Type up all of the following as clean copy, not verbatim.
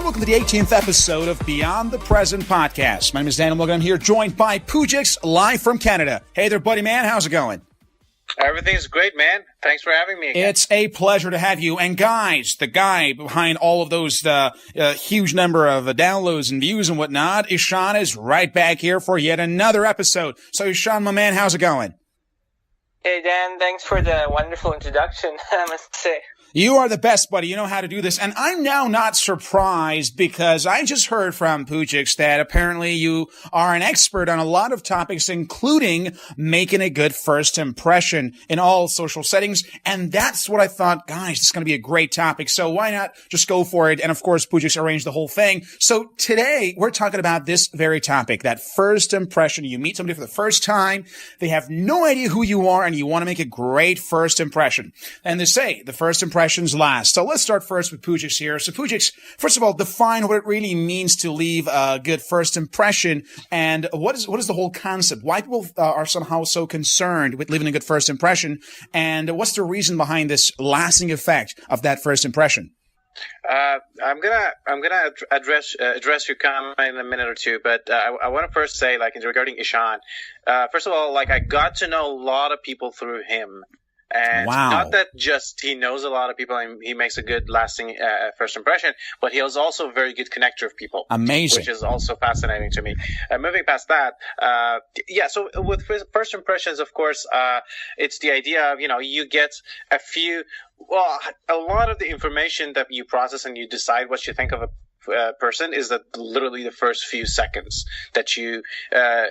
and welcome to the 18th episode of Beyond the Present podcast. My name is Danny and I'm here joined by Poujix, live from Canada. Hey there, buddy, man. How's it going? Everything's great, man. Thanks for having me again. It's a pleasure to have you. And guys, the guy behind all of those huge number of downloads and views and whatnot, Ishaan, is right back here for yet another episode. So, Ishaan, my man, how's it going? Hey, Dan. Thanks for the wonderful introduction, I must say. You are the best, buddy. You know how to do this. And I'm now not surprised because I just heard from Poujix that apparently you are an expert on a lot of topics, including making a good first impression in all social settings. And that's what I thought, guys, it's going to be a great topic. So why not just go for it? And of course, Poujix arranged the whole thing. So today we're talking about this very topic, that first impression. You meet somebody for the first time. They have no idea who you are and you want to make a great first impression. And they say the first impressions last. So let's start first with Poujix here. So Poujix, first of all, define what it really means to leave a good first impression, and what is the whole concept? Why people are somehow so concerned with leaving a good first impression, and what's the reason behind this lasting effect of that first impression? I'm gonna address your comment in a minute or two, but I want to first say, regarding Ishaan. First of all, I got to know a lot of people through him. And wow. Not that just he knows a lot of people and he makes a good lasting first impression, but he is also a very good connector of people. Amazing. Which is also fascinating to me. Moving past that, so with first impressions, of course, it's the idea of, you get a lot of the information that you process and you decide what you think of a person is that literally the first few seconds that you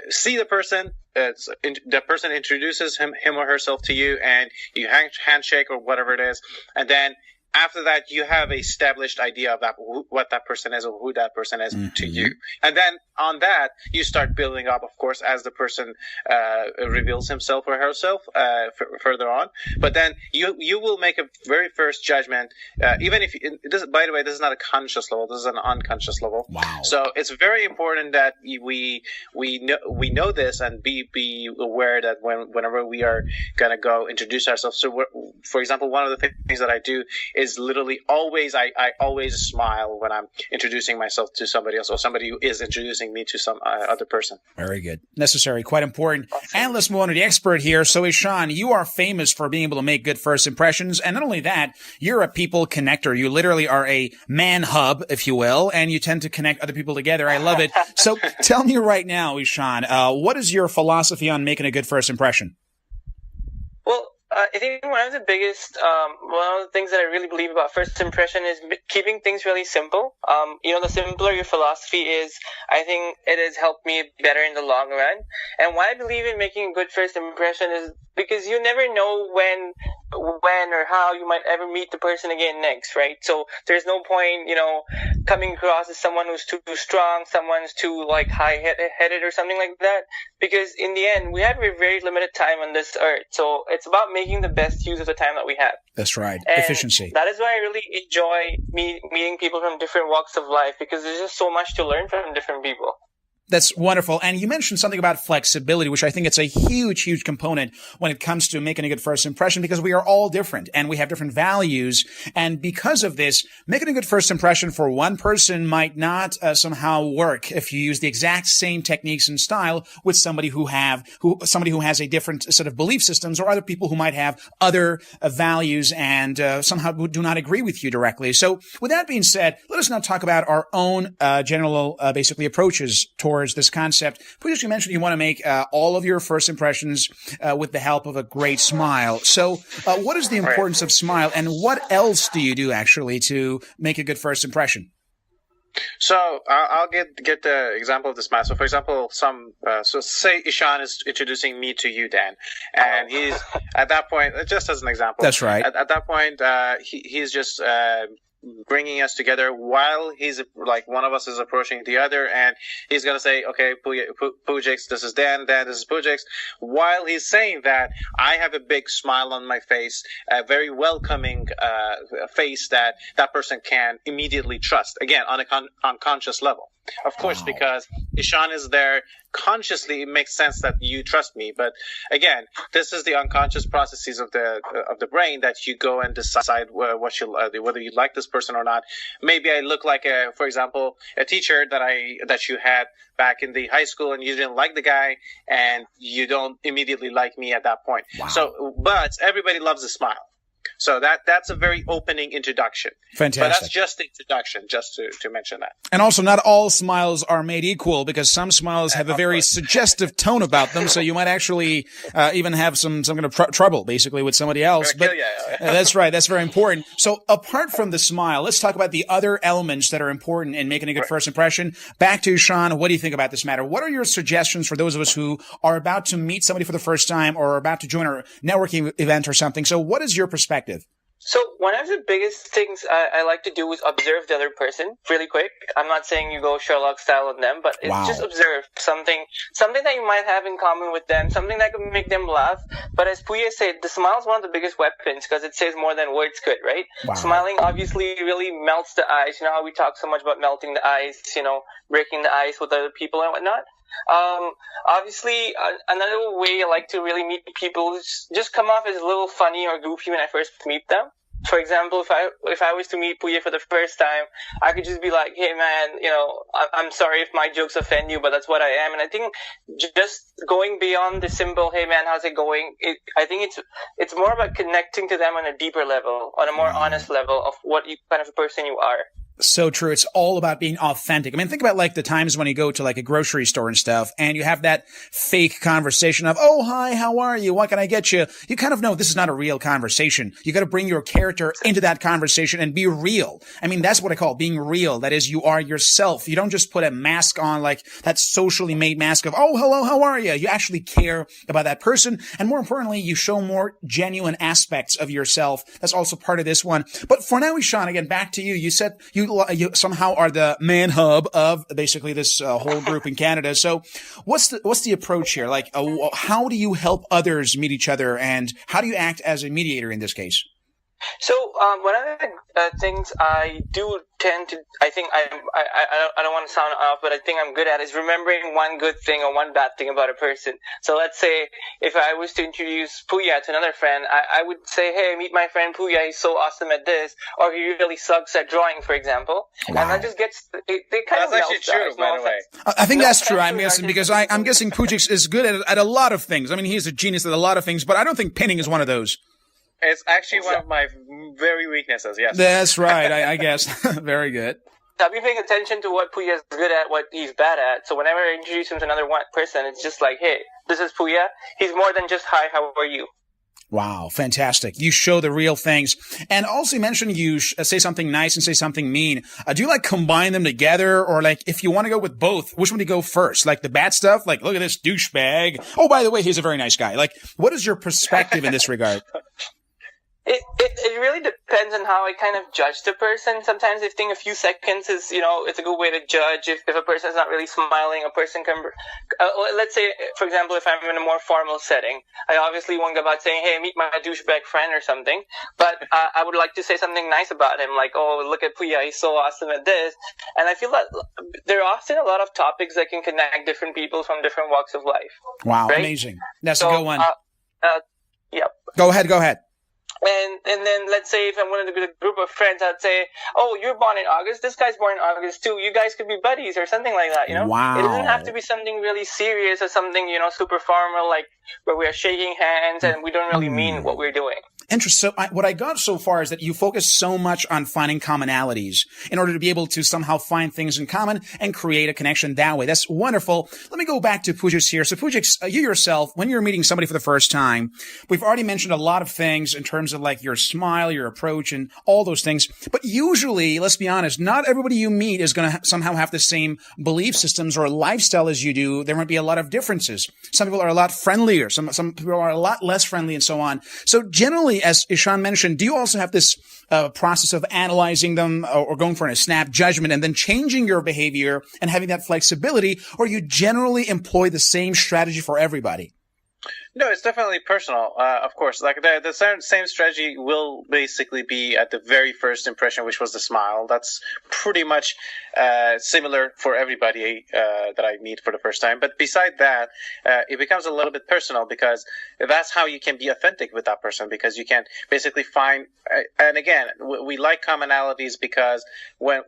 see the person. The person introduces him or herself to you, and you handshake or whatever it is, and then after that you have a established idea of what that person is or who that person is to you, and then on that you start building up, of course, as the person reveals himself or herself further on. But then you will make a very first judgment, even if by the way, this is not a conscious level, this is an unconscious level. Wow. So it's very important that we know this and be aware that whenever we are gonna go introduce ourselves. So for example, one of the things that I do is literally I always smile when I'm introducing myself to somebody else or somebody who is introducing me to some other person. Very good. Necessary. Quite important. And let's move on to the expert here. So, Ishaan, you are famous for being able to make good first impressions. And not only that, you're a people connector. You literally are a man hub, if you will, and you tend to connect other people together. I love it. So tell me right now, Ishaan, what is your philosophy on making a good first impression? Well, I think one of the biggest, one of the things that I really believe about first impression is keeping things really simple. The simpler your philosophy is, I think it has helped me better in the long run. And why I believe in making a good first impression is because you never know when or how you might ever meet the person again next, right? So there's no point, coming across as someone who's too strong, someone's too high-headed or something like that. Because in the end, we have a very limited time on this earth. So it's about making the best use of the time that we have. That's right. And efficiency. That is why I really enjoy meeting people from different walks of life, because there's just so much to learn from different people. That's wonderful. And you mentioned something about flexibility, which I think it's a huge, huge component when it comes to making a good first impression, because we are all different and we have different values. And because of this, making a good first impression for one person might not somehow work if you use the exact same techniques and style with somebody who has a different set of belief systems, or other people who might have other values and somehow do not agree with you directly. So with that being said, let us now talk about our own general basically approaches towards this concept. Poujix, you mentioned you want to make all of your first impressions with the help of a great smile. So what is the importance of smile, and what else do you do actually to make a good first impression? So I'll get the example of the smile. So for example, so say Ishaan is introducing me to you, Dan, and he's at that point, just as an example. That's right. At that point, he's just bringing us together while he's one of us is approaching the other, and he's going to say, okay, Poujix, this is Dan, this is Poujix. While he's saying that, I have a big smile on my face, a very welcoming face that person can immediately trust, again, on a unconscious level. Of course, because Ishaan is there consciously, it makes sense that you trust me. But again, this is the unconscious processes of the brain that you go and decide whether you like this person or not. Maybe I look like for example, a teacher that you had back in the high school, and you didn't like the guy, and you don't immediately like me at that point. Wow. So, but everybody loves a smile. So that's a very opening introduction. Fantastic. But that's just the introduction, just to mention that. And also, not all smiles are made equal, because some smiles have a very suggestive tone about them. So you might actually even have some kind of trouble, basically, with somebody else. But that's right. That's very important. So apart from the smile, let's talk about the other elements that are important in making a good first impression. Back to Ishaan. What do you think about this matter? What are your suggestions for those of us who are about to meet somebody for the first time or are about to join a networking event or something? So what is your perspective? So one of the biggest things I like to do is observe the other person really quick. I'm not saying you go Sherlock style on them, but it's just observe something that you might have in common with them, something that could make them laugh. But as Poujix said, the smile is one of the biggest weapons because it says more than words could, right? Wow. Smiling obviously really melts the ice. You know how we talk so much about melting the ice, breaking the ice with other people and whatnot? Obviously, another way I like to really meet people is just come off as a little funny or goofy when I first meet them. For example, if I was to meet Poujix for the first time, I could just be like, "Hey man, I'm sorry if my jokes offend you, but that's what I am." And I think just going beyond the simple, "Hey man, how's it going?" I think it's more about connecting to them on a deeper level, on a more honest level of what kind of a person you are. So true. It's all about being authentic. I mean, think about like the times when you go to like a grocery store and stuff and you have that fake conversation of, "Oh, hi, how are you? What can I get you?" You kind of know this is not a real conversation. You got to bring your character into that conversation and be real. I mean, that's what I call being real. That is, you are yourself. You don't just put a mask on, like that socially made mask of, "Oh, hello, how are you?" You actually care about that person. And more importantly, you show more genuine aspects of yourself. That's also part of this one. But for now, Ishaan, again, back to you. You said you somehow are the man hub of basically this whole group in Canada. So what's the approach here? Like, how do you help others meet each other, and how do you act as a mediator in this case? So one of the things I do tend to, I think I don't want to sound off, but I think I'm good at is remembering one good thing or one bad thing about a person. So let's say if I was to introduce Poujix to another friend, I would say, "Hey, meet my friend Poujix. He's so awesome at this," or "He really sucks at drawing," for example. Wow. And that just gets they kind of. That's actually true, by the way. I think that's true. I'm guessing because I'm guessing Poujix is good at a lot of things. I mean, he's a genius at a lot of things, but I don't think pinning is one of those. It's actually one of my very weaknesses, yes. That's right, I guess. Very good. I'll be paying attention to what Poujix is good at, what he's bad at. So whenever I introduce him to another person, it's just like, "Hey, this is Poujix. He's more than just, 'Hi, how are you?'" Wow, fantastic. You show the real things. And also you mentioned you say something nice and say something mean. Do you like combine them together, or like if you want to go with both, which one do you go first? Like the bad stuff? Like, "Look at this douchebag. Oh, by the way, he's a very nice guy." Like, what is your perspective in this regard? It really depends on how I kind of judge the person. Sometimes I think a few seconds is, it's a good way to judge if a person's not really smiling. A person can, let's say, for example, if I'm in a more formal setting, I obviously won't go about saying, "Hey, meet my douchebag friend" or something. But I would like to say something nice about him, like, "Oh, look at Poujix, he's so awesome at this." And I feel that there are often a lot of topics that can connect different people from different walks of life. Wow, right? Amazing. That's a good one. Yep. Go ahead. And then let's say if I'm with a group of friends, I'd say, "Oh, you're born in August. This guy's born in August too. You guys could be buddies," or something like that. Wow. It doesn't have to be something really serious or something super formal, like where we are shaking hands and we don't really mean what we're doing. Interesting. So what I got so far is that you focus so much on finding commonalities in order to be able to somehow find things in common and create a connection that way. That's wonderful. Let me go back to Poujix here. So Poujix, you yourself, when you're meeting somebody for the first time, we've already mentioned a lot of things in terms of like your smile, your approach, and all those things. But usually, let's be honest, not everybody you meet is going to somehow have the same belief systems or lifestyle as you do. There might be a lot of differences. Some people are a lot friendlier. Some people are a lot less friendly and so on. So generally, as Ishaan mentioned, do you also have this process of analyzing them or going for a snap judgment and then changing your behavior and having that flexibility, or you generally employ the same strategy for everybody? No, it's definitely personal. Of course, like the same strategy will basically be at the very first impression, which was the smile. That's pretty much similar for everybody that I meet for the first time. But beside that, it becomes a little bit personal because that's how you can be authentic with that person, because you can basically find. And again, we like commonalities because when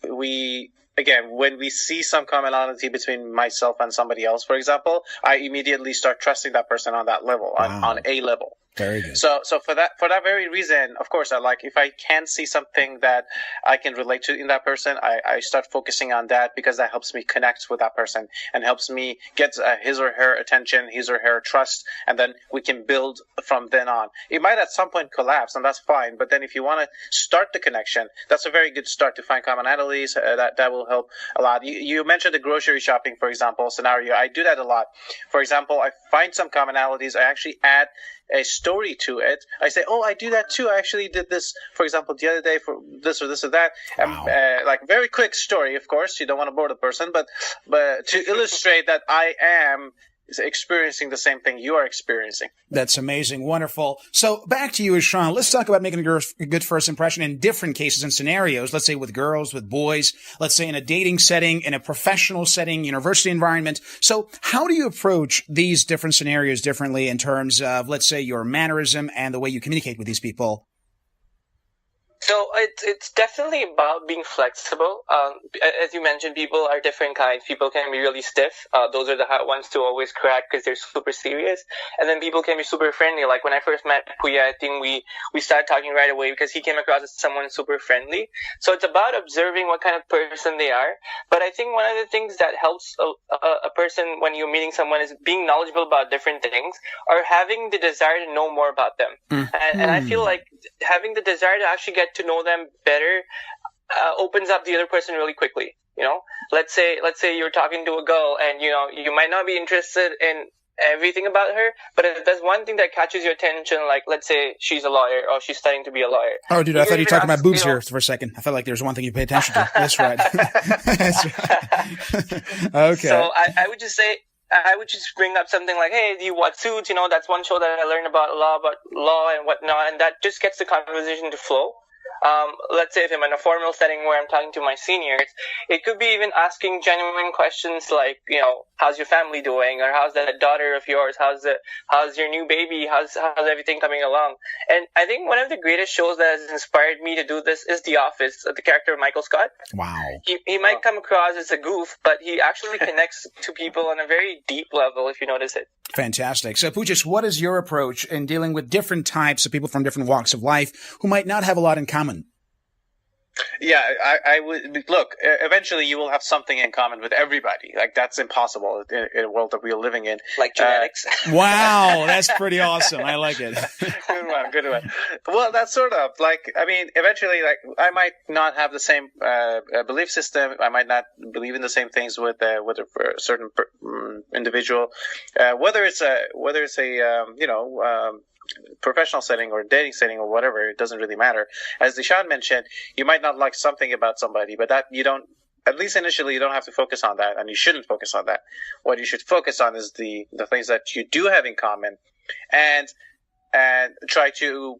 we again, when we see some commonality between myself and somebody else, for example, I immediately start trusting that person on that level, on a level. Very good. So for that very reason, of course, I like, if I can see something that I can relate to in that person, I start focusing on that, because that helps me connect with that person and helps me get his or her attention, his or her trust, and then we can build from then on. It might at some point collapse, and that's fine. But then if you want to start the connection, that's a very good start to find commonalities. That will help a lot. You mentioned the grocery shopping, for example, scenario. I do that a lot. For example, I find some commonalities. I actually add a story to it. I say, oh, I do that too. I actually did this, for example, the other day for this or this or that. Wow. Like very quick story, of course. You don't want to bore the person, but to illustrate that I am experiencing the same thing you are experiencing. That's amazing. Wonderful. So back to you, Ishaan. Let's talk about making a good first impression in different cases and scenarios. Let's say with girls, with boys, let's say in a dating setting, in a professional setting, university environment. So how do you approach these different scenarios differently in terms of, let's say, your mannerism and the way you communicate with these people? So it's definitely about being flexible. As you mentioned, people are different kinds. People can be really stiff. Those are the hard ones to always crack because they're super serious. And then people can be super friendly. Like when I first met Puya, I think we started talking right away because he came across as someone super friendly. So it's about observing what kind of person they are. But I think one of the things that helps a person when you're meeting someone is being knowledgeable about different things, or having the desire to know more about them. Mm-hmm. And I feel like having the desire to actually get to know them better opens up the other person really quickly. You know, let's say you're talking to a girl and you might not be interested in everything about her, but if there's one thing that catches your attention, like let's say she's a lawyer or she's studying to be a lawyer. Oh, dude, I thought you were talking about boobs here for a second. I felt like there's one thing you pay attention to. That's right. That's right. Okay. So I would just say, I would just bring up something like, hey, do you watch Suits? That's one show that I learned about law and whatnot, and that just gets the conversation to flow. Let's say if I'm in a formal setting where I'm talking to my seniors, it could be even asking genuine questions like, how's your family doing? Or how's that daughter of yours? How's your new baby? How's everything coming along? And I think one of the greatest shows that has inspired me to do this is The Office, the character of Michael Scott. Wow. He might come across as a goof, but he actually connects to people on a very deep level, if you notice it. Fantastic. So, Poujix, what is your approach in dealing with different types of people from different walks of life who might not have a lot in common? Yeah, I would look. Eventually, you will have something in common with everybody. Like that's impossible in a world that we are living in. Like genetics. Wow, that's pretty awesome. I like it. Good one. Well, that's sort of like. I mean, eventually, like I might not have the same belief system. I might not believe in the same things with a certain individual. Whether it's a professional setting or dating setting or whatever, it doesn't really matter. As Ishaan mentioned, you might not like something about somebody, but that you don't, at least initially, you don't have to focus on that, and you shouldn't focus on that. What you should focus on is the things that you do have in common, and try to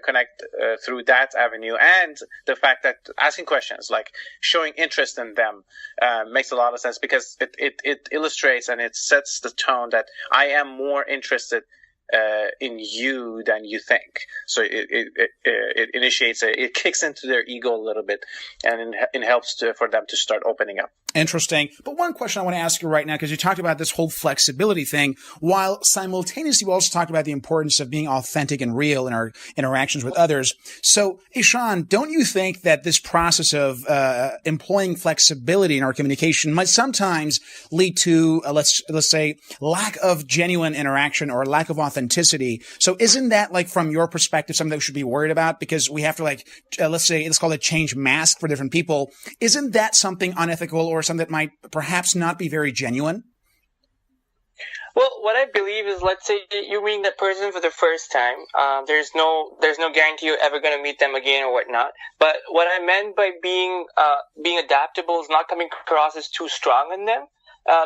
connect through that avenue. And the fact that asking questions, like showing interest in them, makes a lot of sense, because it illustrates and it sets the tone that I am more interested in you than you think. So it initiates it kicks into their ego a little bit, and it helps for them to start opening up. Interesting. But one question I want to ask you right now, because you talked about this whole flexibility thing, while simultaneously we also talked about the importance of being authentic and real in our interactions with others. So, Ishaan, don't you think that this process of employing flexibility in our communication might sometimes lead to, let's say, lack of genuine interaction or lack of authenticity? So isn't that, like, from your perspective, something that we should be worried about? Because we have to, let's call it change mask for different people. Isn't that something unethical or something that might perhaps not be very genuine? Well, what I believe is, let's say you're meeting that person for the first time. There's no guarantee you're ever going to meet them again or whatnot. But what I meant by being adaptable is not coming across as too strong in them.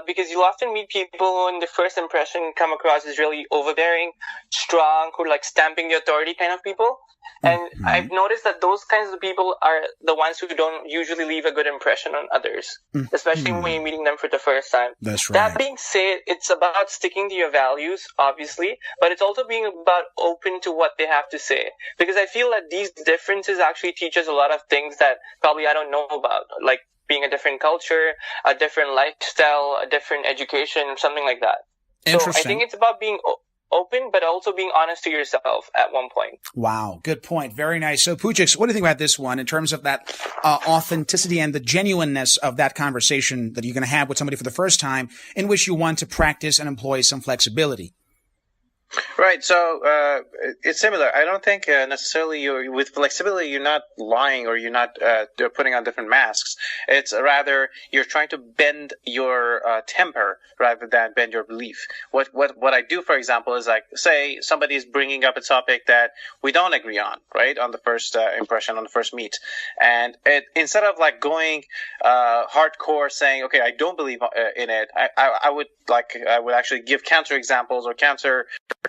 because you'll often meet people who in the first impression come across as really overbearing, strong, who are like stamping the authority kind of people. And I've noticed that those kinds of people are the ones who don't usually leave a good impression on others, especially when you're meeting them for the first time. That's right. That being said, it's about sticking to your values, obviously, but it's also being about open to what they have to say. Because I feel that these differences actually teach us a lot of things that probably I don't know about, like being a different culture, a different lifestyle, a different education, something like that. So I think it's about being open, but also being honest to yourself at one point. Wow. Good point. Very nice. So Poujix, what do you think about this one in terms of that authenticity and the genuineness of that conversation that you're going to have with somebody for the first time in which you want to practice and employ some flexibility? Right. So it's similar. I don't think necessarily with flexibility, you're not lying or you're not putting on different masks. It's rather you're trying to bend your temper rather than bend your belief. What I do, for example, is like say somebody's bringing up a topic that we don't agree on, right, on the first impression, on the first meet, and instead of like going hardcore, saying, okay, I don't believe in it, I would actually give counter examples or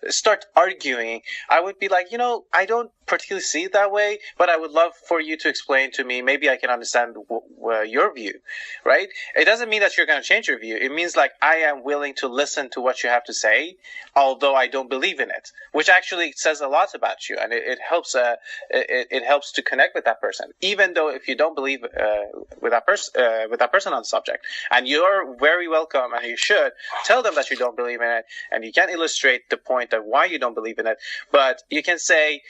start arguing. I would be like, I don't particularly see it that way, but I would love for you to explain to me. Maybe I can understand your view, right? It doesn't mean that you're going to change your view. It means like I am willing to listen to what you have to say, although I don't believe in it, which actually says a lot about you, and it helps. It helps to connect with that person, even though if you don't believe with that person on the subject, and you're very welcome, and you should tell them that you don't believe in it, and you can illustrate the point of why you don't believe in it. But you can say,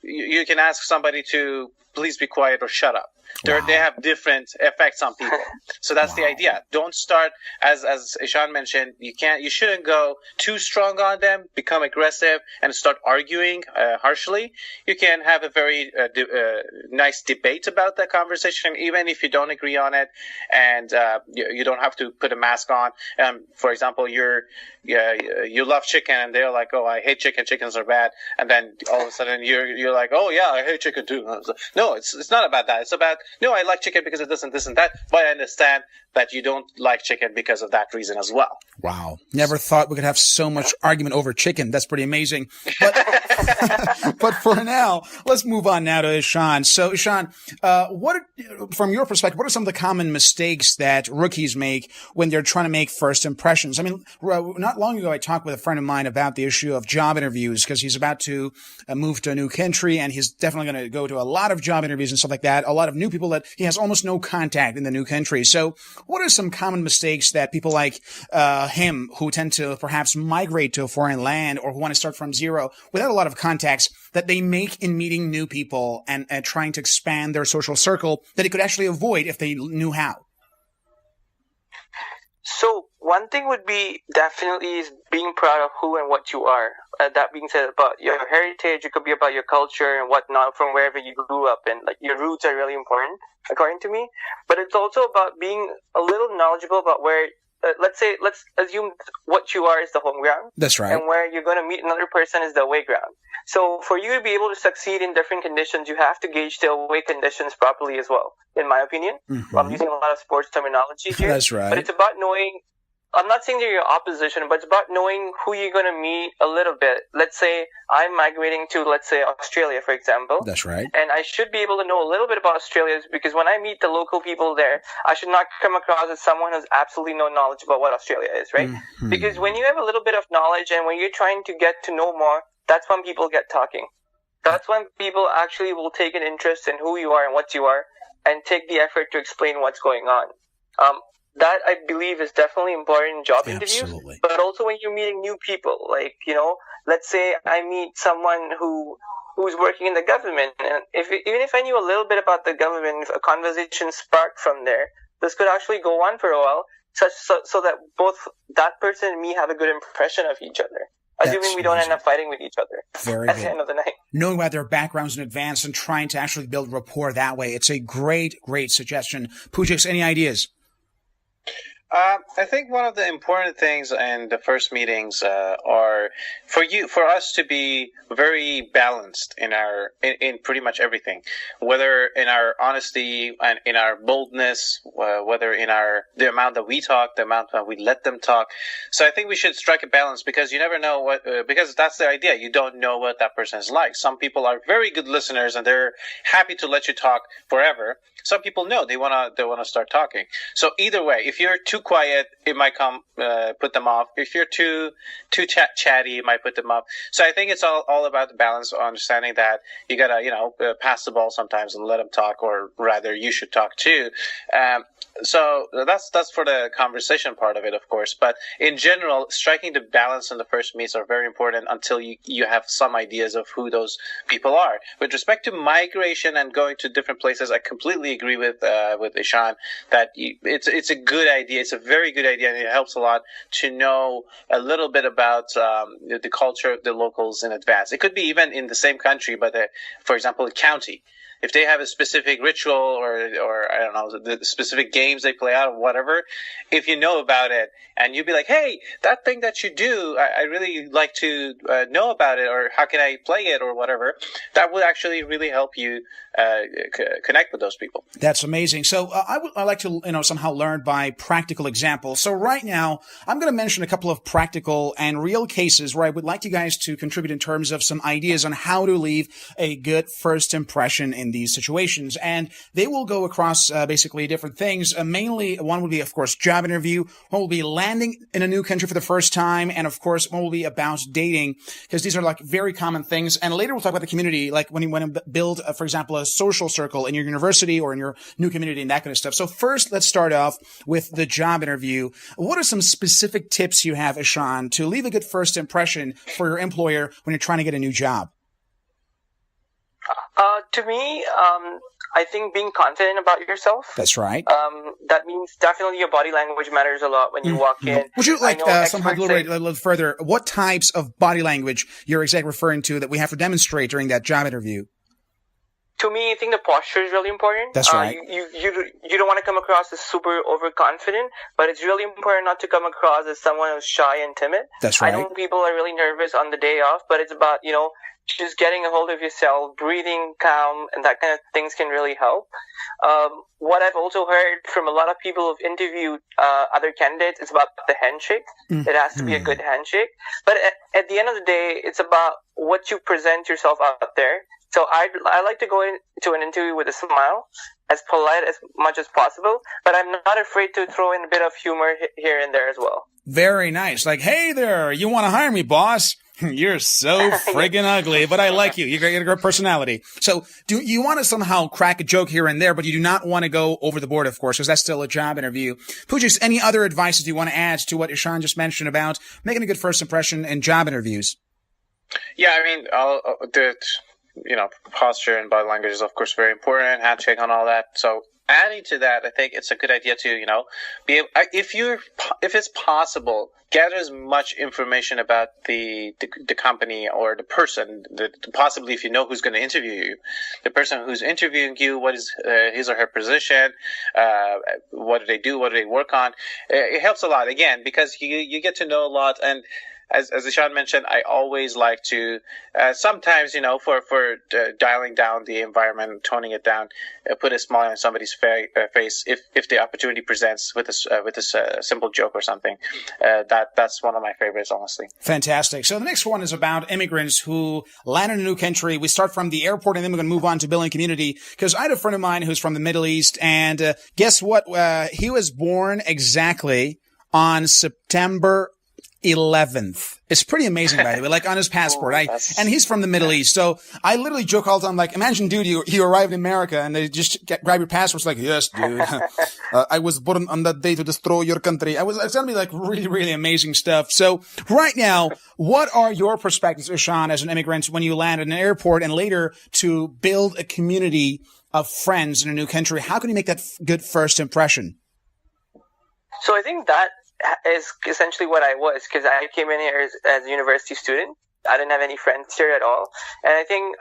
you can ask somebody to please be quiet or shut up. Wow. They have different effects on people. So that's the idea. Don't start, as Ishaan mentioned, you shouldn't go too strong on them, become aggressive, and start arguing harshly. You can have a very nice debate about that conversation, even if you don't agree on it, and you don't have to put a mask on. For example, you love chicken, and they're like, oh, I hate chicken. Chickens are bad. And then all of a sudden you're like, oh yeah, I hate chicken too. No, it's not about that. It's about, no, I like chicken because it doesn't this and that, but I understand that you don't like chicken because of that reason as well. Wow. Never thought we could have so much argument over chicken. That's pretty amazing. But, but for now, let's move on now to Ishaan. So Ishaan, from your perspective, what are some of the common mistakes that rookies make when they're trying to make first impressions? I mean, not long ago, I talked with a friend of mine about the issue of job interviews because he's about to move to a new country, and he's definitely going to go to a lot of job interviews and stuff like that, a lot of new people that he has almost no contact in the new country. So what are some common mistakes that people like him, who tend to perhaps migrate to a foreign land or who want to start from zero without a lot of contacts, that they make in meeting new people and trying to expand their social circle that he could actually avoid if they knew how? So one thing would be definitely is being proud of who and what you are. That being said, about your heritage, it could be about your culture and whatnot from wherever you grew up, and like your roots are really important, according to me. But it's also about being a little knowledgeable about where, let's assume what you are is the home ground. That's right. And where you're going to meet another person is the away ground. So for you to be able to succeed in different conditions, you have to gauge the away conditions properly as well, in my opinion. Mm-hmm. I'm using a lot of sports terminology here. That's right. But it's about knowing, I'm not saying they're your opposition, but it's about knowing who you're going to meet a little bit. Let's say I'm migrating to, let's say, Australia, for example. That's right. And I should be able to know a little bit about Australia because when I meet the local people there, I should not come across as someone who has absolutely no knowledge about what Australia is, right? Mm-hmm. Because when you have a little bit of knowledge and when you're trying to get to know more, that's when people get talking. That's when people actually will take an interest in who you are and what you are and take the effort to explain what's going on. That, I believe, is definitely important in job interviews, but also when you're meeting new people. Like, let's say I meet someone who's working in the government, and even if I knew a little bit about the government, if a conversation sparked from there, this could actually go on for a while, so that both that person and me have a good impression of each other. Assuming we don't end up fighting with each other at the end of the night. Knowing about their backgrounds in advance and trying to actually build rapport that way. It's a great, great suggestion. Poujix, any ideas? I think one of the important things in the first meetings are for us to be very balanced in pretty much everything, whether in our honesty and in our boldness, whether in the amount that we talk, the amount that we let them talk. So I think we should strike a balance because you never know because that's the idea. You don't know what that person is like. Some people are very good listeners and they're happy to let you talk forever. Some people know they wanna start talking. So either way, if you're too quiet, it might put them off. If you're too chatty, it might put them off. So I think it's all about the balance, understanding that you gotta pass the ball sometimes and let them talk, or rather, you should talk too. So that's for the conversation part of it, of course. But in general, striking the balance in the first meets are very important until you have some ideas of who those people are. With respect to migration and going to different places, I completely agree with Ishaan that it's a good idea. It's a very good idea, and it helps a lot to know a little bit about the culture of the locals in advance. It could be even in the same country, but for example, a county. If they have a specific ritual or I don't know, the specific games they play out or whatever, if you know about it and you'd be like, hey, that thing that you do, I really like to know about it, or how can I play it or whatever, that would actually really help you connect with those people. That's amazing. So I like to, somehow learn by practical examples. So right now, I'm going to mention a couple of practical and real cases where I would like you guys to contribute in terms of some ideas on how to leave a good first impression in these situations. And they will go across basically different things. Mainly, one would be, of course, job interview. One will be landing in a new country for the first time. And of course, one will be about dating, because these are like very common things. And later we'll talk about the community, like when you want to build, for example, a social circle in your university or in your new community and that kind of stuff. So first, let's start off with the job interview. What are some specific tips you have, Ishaan, to leave a good first impression for your employer when you're trying to get a new job? To me, I think being confident about yourself. That's right. That means definitely your body language matters a lot when you walk in. Would you somehow elaborate a little further what types of body language you're exactly referring to that we have to demonstrate during that job interview? To me, I think the posture is really important. That's right. You don't want to come across as super overconfident, but it's really important not to come across as someone who's shy and timid. That's right. I know people are really nervous on the day off, but it's about, just getting a hold of yourself, breathing calm, and that kind of things can really help. What I've also heard from a lot of people who've interviewed other candidates is about the handshake. Mm-hmm. It has to be a good handshake. But at the end of the day, it's about what you present yourself out there. So I like to go into an interview with a smile, as polite as much as possible, but I'm not afraid to throw in a bit of humor here and there as well. Very nice. Like, hey there, you want to hire me, boss? You're so friggin' ugly, but I like you. You got a great personality. So do you want to somehow crack a joke here and there, but you do not want to go over the board, of course, because that's still a job interview. Poujix, any other advice that you want to add to what Ishaan just mentioned about making a good first impression in job interviews? Yeah, I mean, posture and body language is, of course, very important. Handshake and all that. So adding to that, I think it's a good idea to, be able, if it's possible, gather as much information about the company or the person, possibly if you know who's going to interview you, the person who's interviewing you, what is his or her position, what do they do, what do they work on. It helps a lot, again, because you get to know a lot. And as Ishaan mentioned, I always like to sometimes, for dialing down the environment, toning it down, put a smile on somebody's face if the opportunity presents with a simple joke or something. That's one of my favorites, honestly. Fantastic. So the next one is about immigrants who land in a new country. We start from the airport, and then we're going to move on to building community. Because I had a friend of mine who's from the Middle East, and guess what? He was born exactly on September 11th. It's pretty amazing, by the way, like on his passport. And he's from the Middle East. So I literally joke all the time, like, imagine, dude, you arrived in America and they just grab your passports like, yes, dude, I was born on that day to destroy your country. It's going to be like really, really amazing stuff. So right now, what are your perspectives, Ishaan, as an immigrant when you land at an airport and later to build a community of friends in a new country? How can you make that good first impression? So I think that is essentially what I was, because I came in here as a university student. I didn't have any friends here at all. And I think,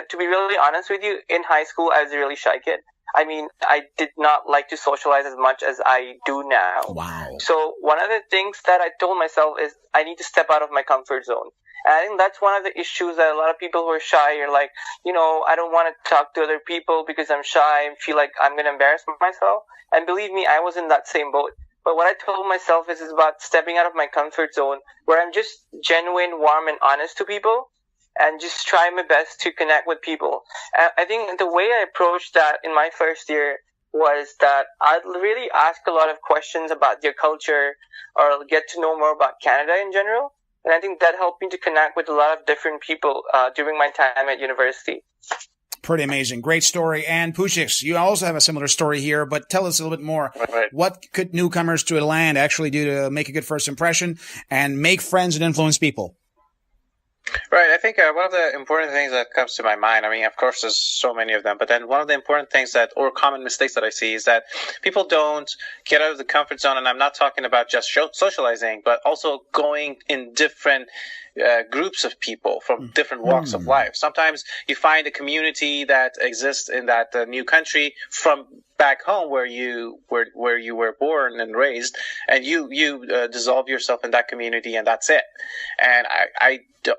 to be really honest with you, in high school, I was a really shy kid. I mean, I did not like to socialize as much as I do now. Wow. So one of the things that I told myself is I need to step out of my comfort zone. And I think that's one of the issues that a lot of people who are shy are like, I don't want to talk to other people because I'm shy and feel like I'm going to embarrass myself. And believe me, I was in that same boat. But what I told myself is about stepping out of my comfort zone where I'm just genuine, warm, and honest to people and just try my best to connect with people. And I think the way I approached that in my first year was that I'd really ask a lot of questions about their culture or get to know more about Canada in general. And I think that helped me to connect with a lot of different people during my time at university. Pretty amazing. Great story. And Poujix, you also have a similar story here, but tell us a little bit more. Right. What could newcomers to a land actually do to make a good first impression and make friends and influence people? Right. I think one of the important things that comes to my mind, I mean, of course, there's so many of them, but then one of the important things or common mistakes that I see is that people don't get out of the comfort zone. And I'm not talking about just socializing, but also going in different groups of people from different walks of life. Sometimes you find a community that exists in that new country from back home where you were born and raised, and you dissolve yourself in that community, and that's it. And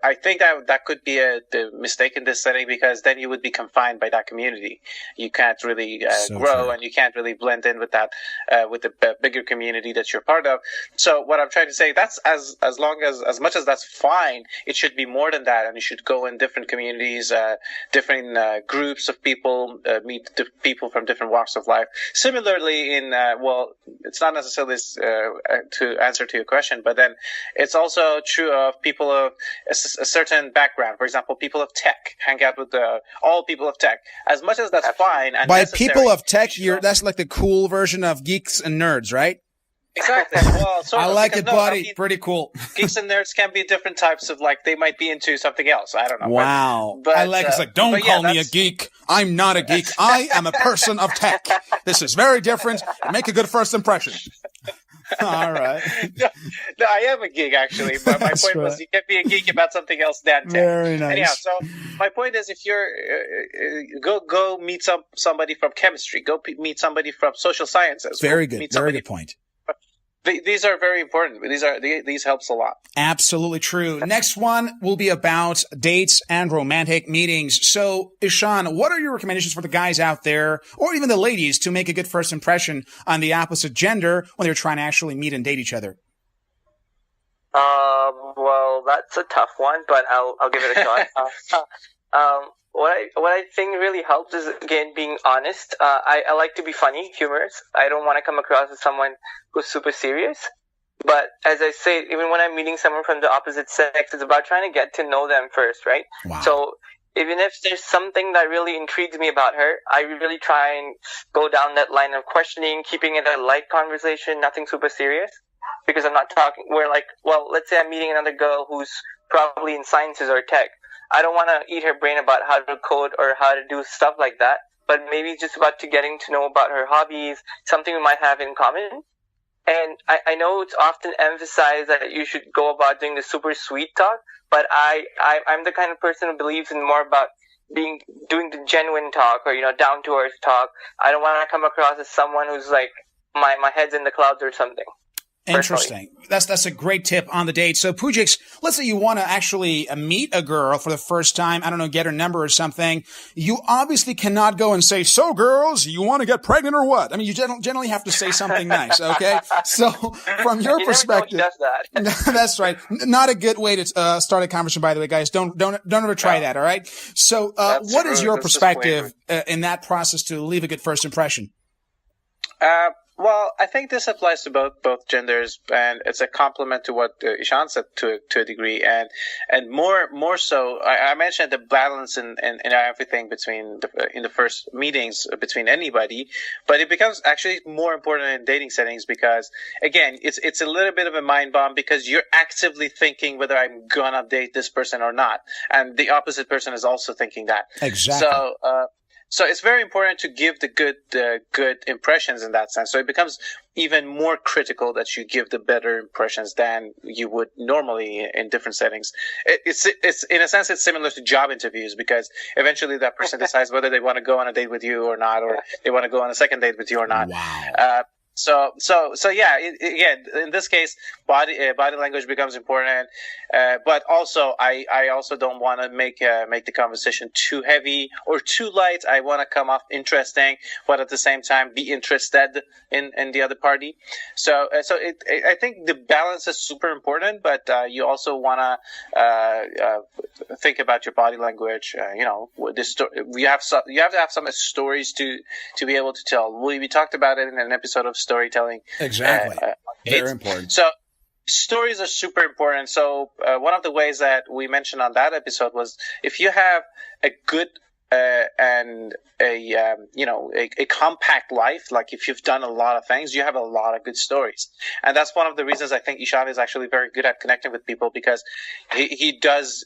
I think that could be the mistake in this setting, because then you would be confined by that community. You can't really grow, and you can't really blend in with that with the bigger community that you're part of. So what I'm trying to say, that's as much as that's fine, it should be more than that, and you should go in different communities, different groups of people, meet people from different walks of life. Similarly, it's not necessarily to answer to your question, but then it's also true of people of a certain background. For example, people of tech, hang out with all people of tech. As much as that's fine and by necessary, people of tech, that's like the cool version of geeks and nerds, right? Exactly. Well, I like it, buddy. Pretty cool. Geeks and nerds can be different types of, they might be into something else. I don't know. Wow. But I like it's like, don't call me a geek. I'm not a geek. I am a person of tech. This is very different. Make a good first impression. All right. No, I am a geek, actually. But my point was, you can't be a geek about something else than tech. Very nice. Anyhow, so my point is, if you're go meet somebody from chemistry, go meet somebody from social sciences. Very good. Very good point. These are very important. These helps a lot. Absolutely true. Next one will be about dates and romantic meetings. So, Ishaan, what are your recommendations for the guys out there, or even the ladies, to make a good first impression on the opposite gender when they're trying to actually meet and date each other? Well, that's a tough one, but I'll give it a shot. What I think really helps is, again, being honest. I like to be funny, humorous. I don't want to come across as someone who's super serious. But as I say, even when I'm meeting someone from the opposite sex, it's about trying to get to know them first, right? Wow. So even if there's something that really intrigues me about her, I really try and go down that line of questioning, keeping it a light conversation, nothing super serious. Because I'm not talking, let's say I'm meeting another girl who's probably in sciences or tech. I don't want to eat her brain about how to code or how to do stuff like that, but maybe it's just about getting to know about her hobbies, something we might have in common. And I know it's often emphasized that you should go about doing the super sweet talk, but I'm the kind of person who believes in more about doing the genuine talk, or, down to earth talk. I don't want to come across as someone who's like, my head's in the clouds or something. Interesting. That's a great tip on the date. So, Poujix, let's say you want to actually meet a girl for the first time. I don't know, get her number or something. You obviously cannot go and say, "So, girls, you want to get pregnant or what?" I mean, you generally have to say something nice. Okay. So, from your perspective, that. That's right. Not a good way to start a conversation. By the way, guys, don't ever try that. All right. So, what is your perspective in that process to leave a good first impression? Well, I think this applies to both genders, and it's a compliment to what Ishaan said to a degree, and more so. I mentioned the balance in everything between in the first meetings between anybody, but it becomes actually more important in dating settings, because again, it's a little bit of a mind bomb, because you're actively thinking whether I'm gonna date this person or not, and the opposite person is also thinking that. Exactly. So. So it's very important to give the good impressions in that sense. So it becomes even more critical that you give the better impressions than you would normally in different settings. It's in a sense, it's similar to job interviews, because eventually that person decides whether they want to go on a date with you or not, or they want to go on a second date with you or not. Wow. So yeah. Again, in this case, body language becomes important, but also I also don't want to make the conversation too heavy or too light. I want to come off interesting, but at the same time be interested in the other party. So I think the balance is super important, but you also want to think about your body language. You have to have some stories to be able to tell. We talked about it in an episode of storytelling. Exactly. Very important. So stories are super important. So one of the ways that we mentioned on that episode was, if you have a good and a compact life, like if you've done a lot of things, you have a lot of good stories. And that's one of the reasons I think Ishaan is actually very good at connecting with people, because he does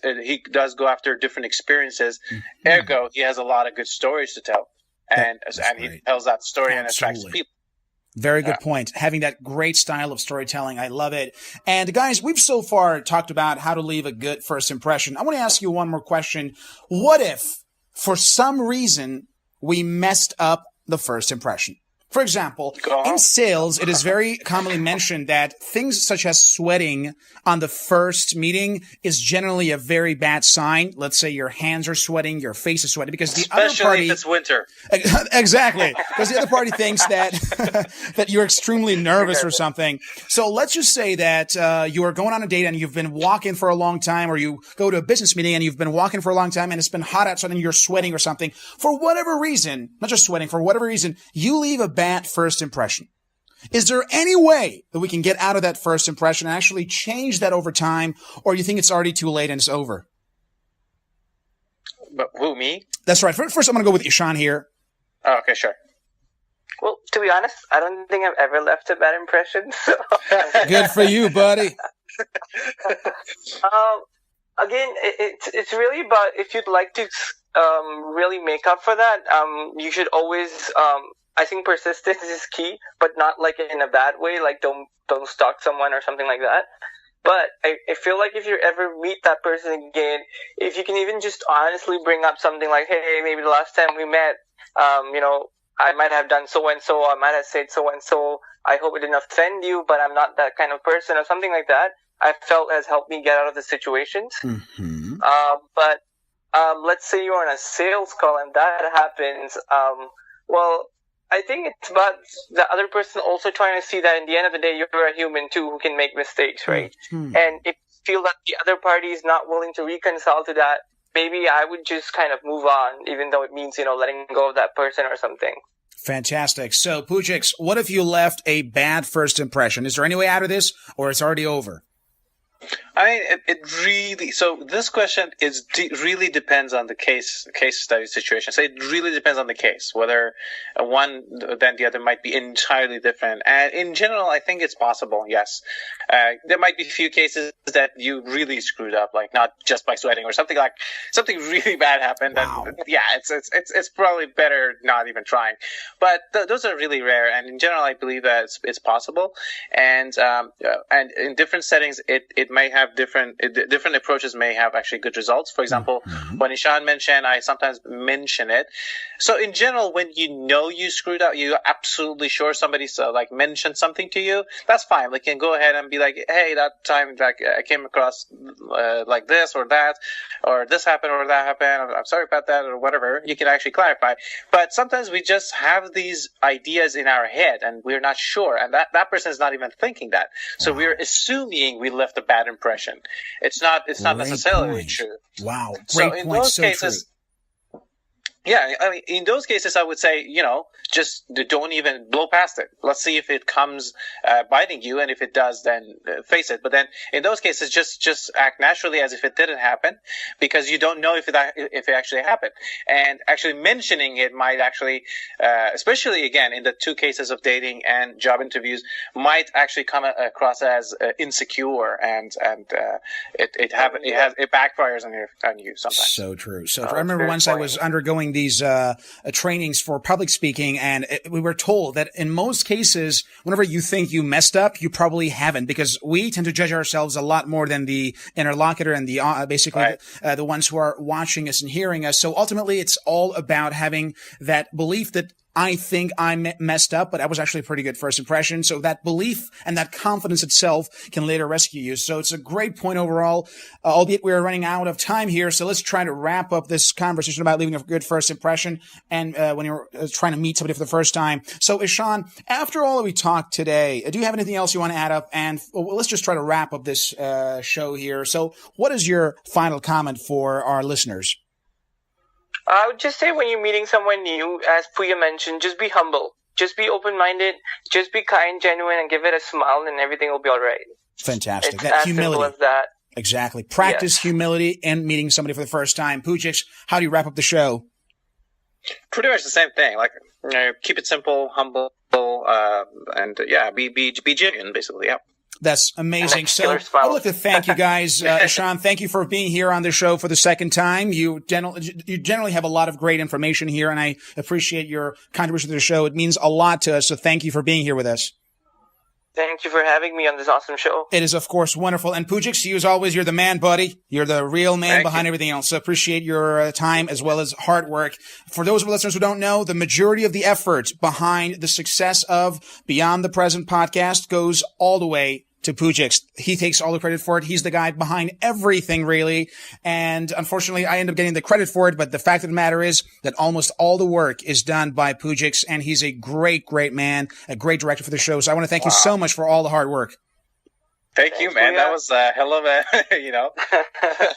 go after different experiences. Mm-hmm. Ergo, he has a lot of good stories to tell. And he tells that story and attracts people. Very good point. Having that great style of storytelling. I love it. And guys, we've so far talked about how to leave a good first impression. I want to ask you one more question. What if, for some reason, we messed up the first impression? For example, in sales, it is very commonly mentioned that things such as sweating on the first meeting is generally a very bad sign. Let's say your hands are sweating, your face is sweating, because the other party, if it's winter. Exactly. Because the other party thinks that that you're extremely nervous or something. So let's just say that you are going on a date and you've been walking for a long time, or you go to a business meeting and you've been walking for a long time and it's been hot outside and you're sweating or something. For whatever reason, not just sweating, for whatever reason, you leave a bad first impression. Is there any way that we can get out of that first impression and actually change that over time, or you think it's already too late and it's over? But who, me? That's right. First, I'm going to go with Ishaan here. Oh, okay, sure. Well, to be honest, I don't think I've ever left a bad impression. So. Good for you, buddy. Again, it's really about, if you'd like to really make up for that, you should always I think persistence is key, but not like in a bad way, like don't stalk someone or something like that. But I feel like if you ever meet that person again, if you can even just honestly bring up something like, hey, maybe the last time we met, I might have done so and so, I might have said so and so, I hope it didn't offend you, but I'm not that kind of person, or something like that, I felt has helped me get out of the situations. Mm-hmm. But let's say you're on a sales call and that happens, well, I think it's about the other person also trying to see that in the end of the day, you're a human too who can make mistakes, right? Mm-hmm. And if you feel that the other party is not willing to reconcile to that, maybe I would just kind of move on, even though it means, letting go of that person or something. Fantastic. So, Poujix, what if you left a bad first impression? Is there any way out of this, or it's already over? I mean, it really. So this question really depends on the case study situation. So it really depends on the case. Whether one than the other might be entirely different. And in general, I think it's possible. Yes, there might be a few cases that you really screwed up, like not just by sweating or something really bad happened. Wow. And yeah, it's probably better not even trying. But those are really rare. And in general, I believe that it's possible. And in different settings, it may have different approaches may have actually good results. For example, when Ishaan mentioned, I sometimes mention it. So in general, when you screwed up, you're absolutely sure somebody mentioned something to you, that's fine. Like, you can go ahead and be like, hey, that time I came across like this or that, or this happened or that happened. I'm sorry about that, or whatever. You can actually clarify. But sometimes we just have these ideas in our head and we're not sure, and that person is not even thinking that. So we're assuming we left a bad impression. It's not necessarily true. Wow. Great so point. In those so cases, true. Yeah, I mean, in those cases, I would say, just don't even blow past it. Let's see if it comes biting you, and if it does, then face it. But then, in those cases, just act naturally as if it didn't happen, because you don't know if it actually happened. And actually mentioning it might actually, especially again in the two cases of dating and job interviews, might actually come across as insecure, and it backfires on you sometimes. So true. So I remember once I was undergoing these trainings for public speaking, and we were told that in most cases, whenever you think you messed up, you probably haven't, because we tend to judge ourselves a lot more than the interlocutor and the the ones who are watching us and hearing us. So ultimately, it's all about having that belief that I think I messed up, but I was actually a pretty good first impression. So that belief and that confidence itself can later rescue you. So it's a great point overall, albeit we're running out of time here. So let's try to wrap up this conversation about leaving a good first impression and when you're trying to meet somebody for the first time. So Ishaan, after all that we talked today, do you have anything else you want to add up? And let's just try to wrap up this show here. So what is your final comment for our listeners? I would just say when you're meeting someone new, as Puya mentioned, just be humble. Just be open-minded. Just be kind, genuine, and give it a smile, and everything will be all right. Fantastic. It's that as humility. simple as that. Exactly. Practice humility and meeting somebody for the first time. Poujix, how do you wrap up the show? Pretty much the same thing. Like, keep it simple, humble, and be genuine, basically. Yeah. That's amazing. So I'd like to thank you guys. Ishaan, thank you for being here on the show for the second time. You generally have a lot of great information here, and I appreciate your contribution to the show. It means a lot to us, so thank you for being here with us. Thank you for having me on this awesome show. It is, of course, wonderful. And Poujix, you as always, you're the man, buddy. You're the real man behind everything else. So appreciate your time as well as hard work. For those of our listeners who don't know, the majority of the effort behind the success of Beyond the Present podcast goes all the way to Poujix. He takes all the credit for it. He's the guy behind everything, really. And unfortunately, I end up getting the credit for it. But the fact of the matter is that almost all the work is done by Poujix, and he's a great, great man, a great director for the show. So I want to thank you so much for all the hard work. Thank you, man. That was a hell of a,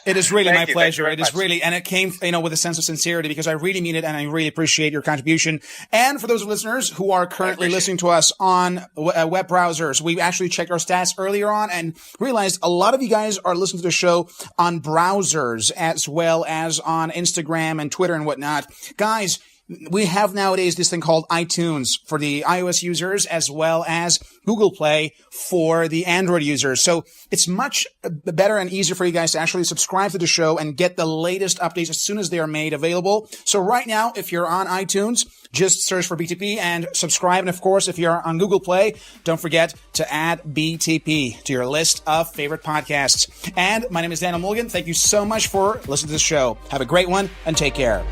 It is really my pleasure. It is really, and it came, with a sense of sincerity, because I really mean it, and I really appreciate your contribution. And for those listeners who are currently listening to us on web browsers, we actually checked our stats earlier on and realized a lot of you guys are listening to the show on browsers as well as on Instagram and Twitter and whatnot. Guys, we have nowadays this thing called iTunes for the iOS users as well as Google Play for the Android users. So it's much better and easier for you guys to actually subscribe to the show and get the latest updates as soon as they are made available. So right now, if you're on iTunes, just search for BTP and subscribe. And of course, if you're on Google Play, don't forget to add BTP to your list of favorite podcasts. And my name is Daniel Mulligan. Thank you so much for listening to the show. Have a great one and take care.